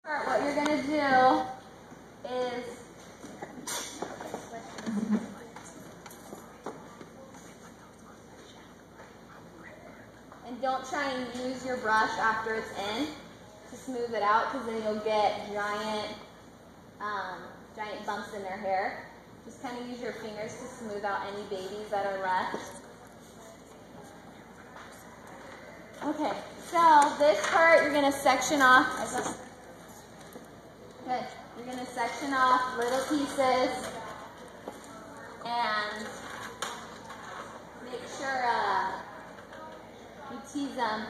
What you're going to do is and don't try and use your brush after it's in to smooth it out, because then you'll get giant bumps in their hair. Just kind of use your fingers to smooth out any babies that are left. Okay, so this part you're going to section off. Good. You're going to section off little pieces and make sure you tease them,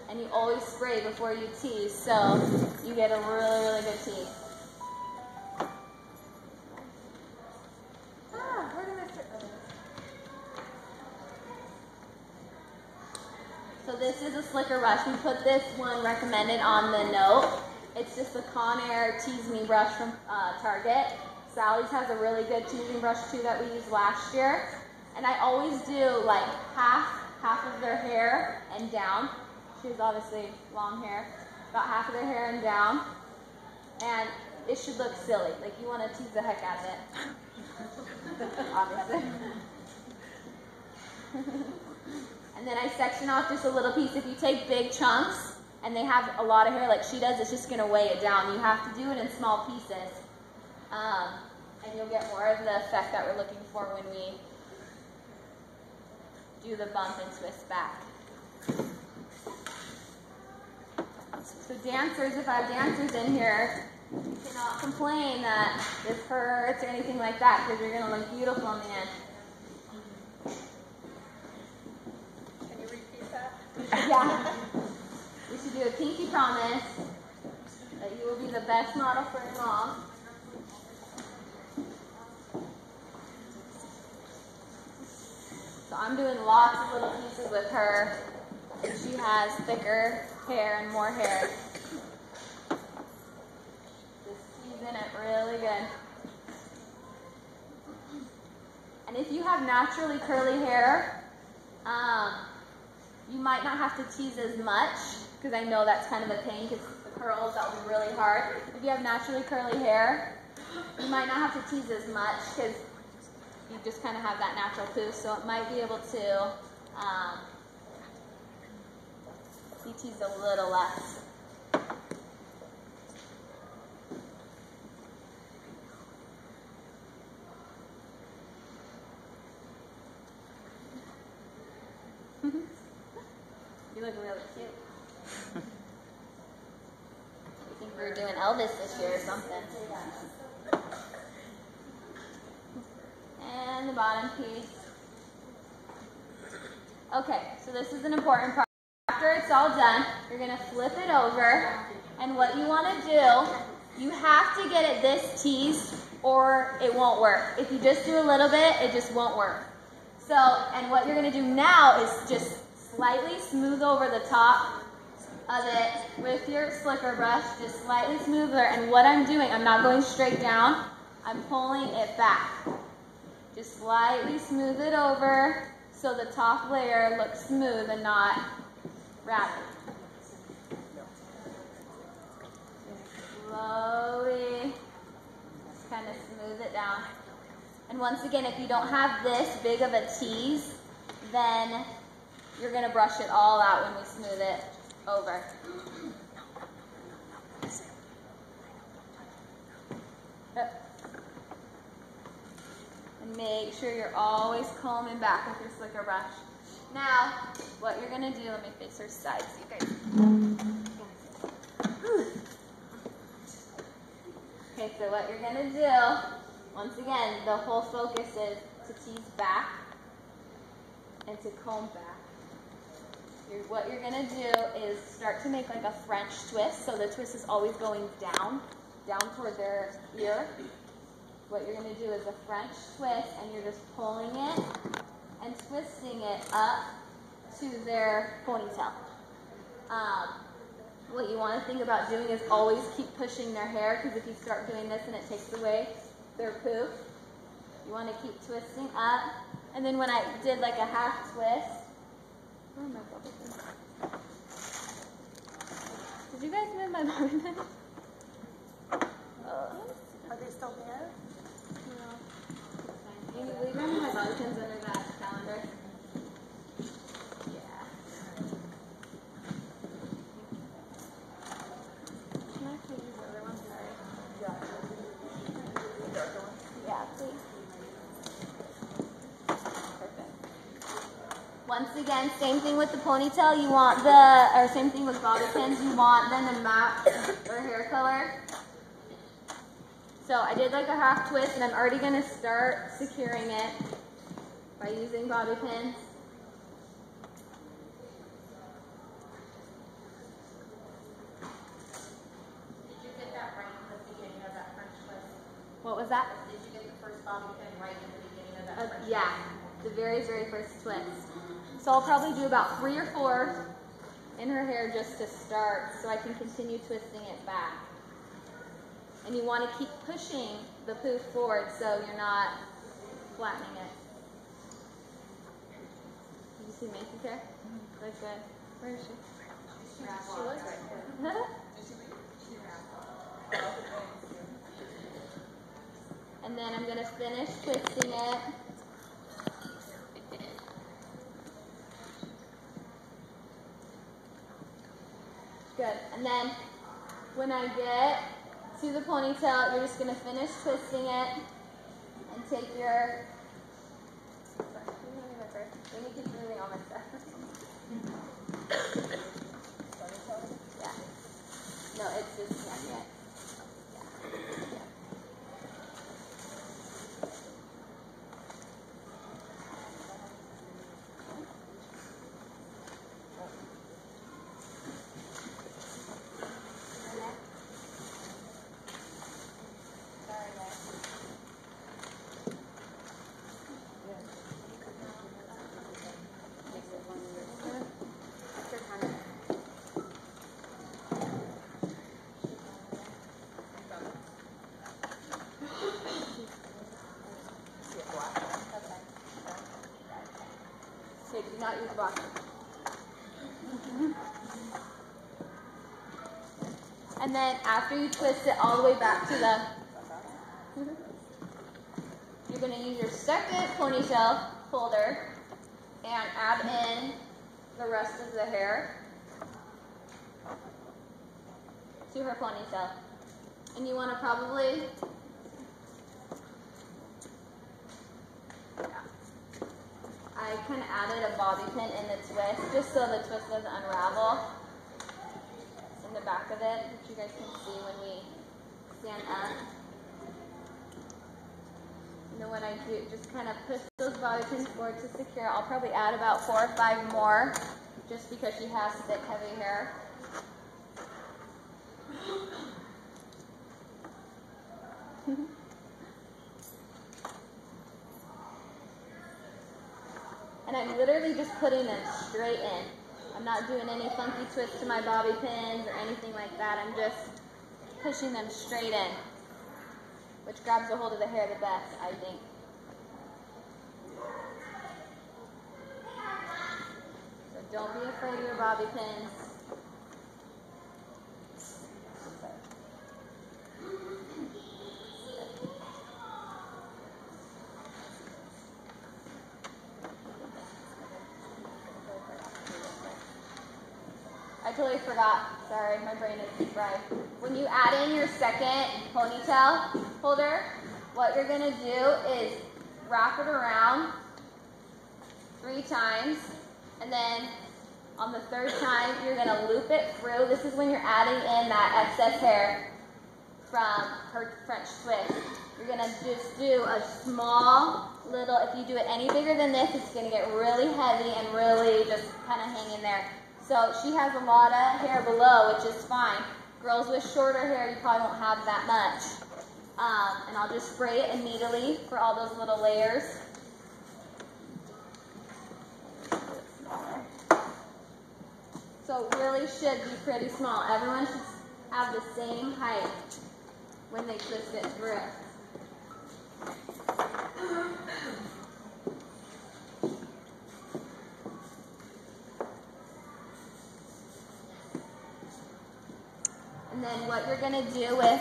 and you always spray before you tease, so you get a really, really good tease. So this is a slicker brush. We put this one recommended on the note. It's just the Conair Tease Me brush from Target. Sally's has a really good teasing brush too that we used last year. And I always do like half of their hair and down. She has obviously long hair. About half of their hair and down. And it should look silly. Like you want to tease the heck out of it. Obviously. And then I section off just a little piece. If you take big chunks and they have a lot of hair like she does, it's just going to weigh it down. You have to do it in small pieces. And you'll get more of the effect that we're looking for when we do the bump and twist back. So dancers, if I have dancers in here, you cannot complain that this hurts or anything like that, because you're going to look beautiful in the end. Can you repeat that? Yeah. We should do a pinky promise that you will be the best model for your mom. So I'm doing lots of little pieces with her. She has thicker hair and more hair. Just teasing it really good. And if you have naturally curly hair, you might not have to tease as much, because I know that's kind of a pain, because the curls, that will be really hard. If you have naturally curly hair, you might not have to tease as much, because you just kind of have that natural poof, so it might be able to be teased a little less. You look really cute. I think we were doing Elvis this year or something. And the bottom piece. Okay, so this is an important part. After it's all done, you're going to flip it over. And what you want to do, you have to get it this teased or it won't work. If you just do a little bit, it just won't work. So, and what you're going to do now is just slightly smooth over the top of it with your slicker brush, just slightly smoother. And what I'm doing, I'm not going straight down, I'm pulling it back. Just slightly smooth it over so the top layer looks smooth and not ragged. Slowly, just kind of smooth it down. And once again, if you don't have this big of a tease, then you're going to brush it all out when we smooth it over. And make sure you're always combing back with your slicker brush. Now, what you're going to do, let me face her side so you guys. Okay, so what you're going to do, once again, the whole focus is to tease back and to comb back. What you're going to do is start to make like a French twist. So the twist is always going down toward their ear. What you're going to do is a French twist, and you're just pulling it and twisting it up to their ponytail. What you want to think about doing is always keep pushing their hair, because if you start doing this and it takes away their poof, you want to keep twisting up. And then when I did like a half twist, where are my bubble pins? Did you guys move my bubble pins? still there? No. Amy, will you grab me my bobby pins under that calendar? Yeah. Can I please use the other one? Sorry. Yeah, please. Perfect. Once again, same thing with the ponytail. You want or same thing with bobby pins. You want them to match their hair color. So I did like a half twist, and I'm already going to start securing it by using bobby pins. Did you get that right in the beginning of that French twist? What was that? Did you get the first bobby pin right in the beginning of that French twist? Yeah, the very, very first twist. So I'll probably do about 3 or 4 in her hair just to start so I can continue twisting it back. And you want to keep pushing the poof forward so you're not flattening it. Did you see Macy's hair? That's good. Where is she? She was right there. And then I'm going to finish twisting it. Good. And then when I get to the ponytail, you're just going to finish twisting it and take your... Let me keep moving all my stuff. Yeah. No, it's just not yet. Yeah. Okay, do not use box. And then after you twist it all the way back to the, you're going to use your second ponytail holder and add in the rest of the hair to her ponytail. And you want to probably, I kind of added a bobby pin in the twist just so the twist doesn't unravel in the back of it, which you guys can see when we stand up. And then when I do, just kind of push those bobby pins forward to secure. I'll probably add about 4 or 5 more just because she has thick, heavy hair. And I'm literally just putting them straight in. I'm not doing any funky twists to my bobby pins or anything like that. I'm just pushing them straight in, which grabs a hold of the hair the best, I think. So don't be afraid of your bobby pins. I totally forgot. Sorry, my brain is fried. When you add in your second ponytail holder, what you're going to do is wrap it around 3 times, and then on the 3rd time, you're going to loop it through. This is when you're adding in that excess hair from her French twist. You're going to just do a small little, if you do it any bigger than this, it's going to get really heavy and really just kind of hang in there. So she has a lot of hair below, which is fine. Girls with shorter hair, you probably won't have that much. And I'll just spray it immediately for all those little layers. So it really should be pretty small. Everyone should have the same height when they twist it through. And then what you're going to do with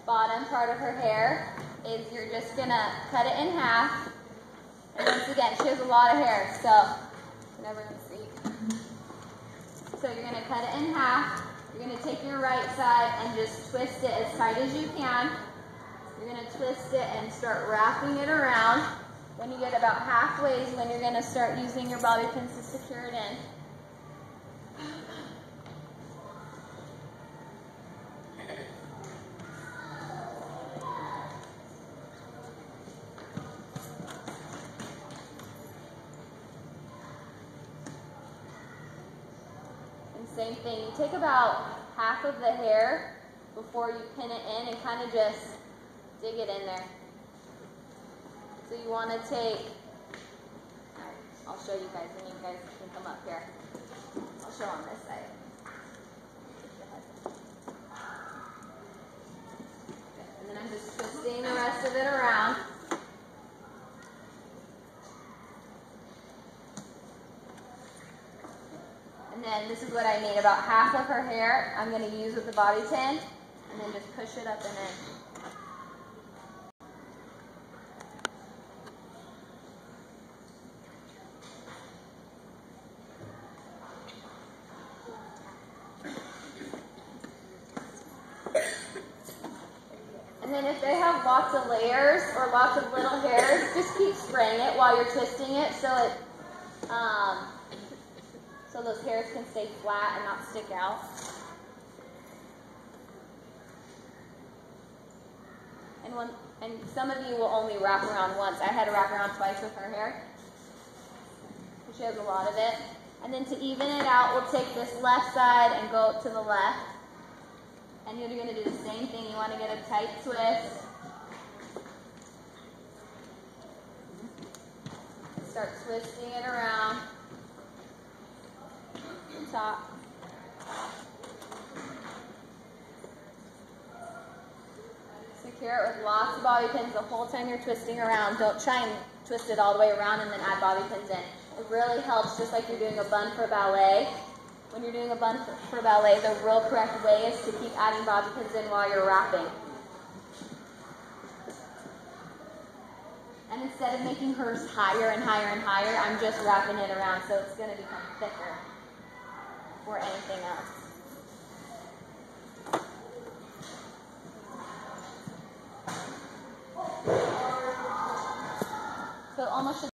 bottom part of her hair is you're just gonna cut it in half. And once again, she has a lot of hair, so you never gonna see. So you're gonna cut it in half. You're gonna take your right side and just twist it as tight as you can. You're gonna twist it and start wrapping it around. When you get about halfway is when you're gonna start using your bobby pins to secure it in. Same thing, you take about half of the hair before you pin it in and kind of just dig it in there. So you want to take, I'll show you guys and you guys can come up here. I'll show on this side. And then I'm just twisting the rest of it around. And then this is what I need, about half of her hair I'm going to use with the bobby pin, and then just push it up and in. And then if they have lots of layers or lots of little hairs, just keep spraying it while you're twisting it so it so those hairs can stay flat and not stick out. And some of you will only wrap around once. I had to wrap around twice with her hair. She has a lot of it. And then to even it out, we'll take this left side and go to the left. And you're going to do the same thing. You want to get a tight twist. Start twisting it around. Top. Secure it with lots of bobby pins the whole time you're twisting around. Don't try and twist it all the way around and then add bobby pins in. It really helps, just like you're doing a bun for ballet. When you're doing a bun for ballet, the real correct way is to keep adding bobby pins in while you're wrapping. And instead of making hers higher and higher and higher, I'm just wrapping it around so it's going to become thicker or anything else. So almost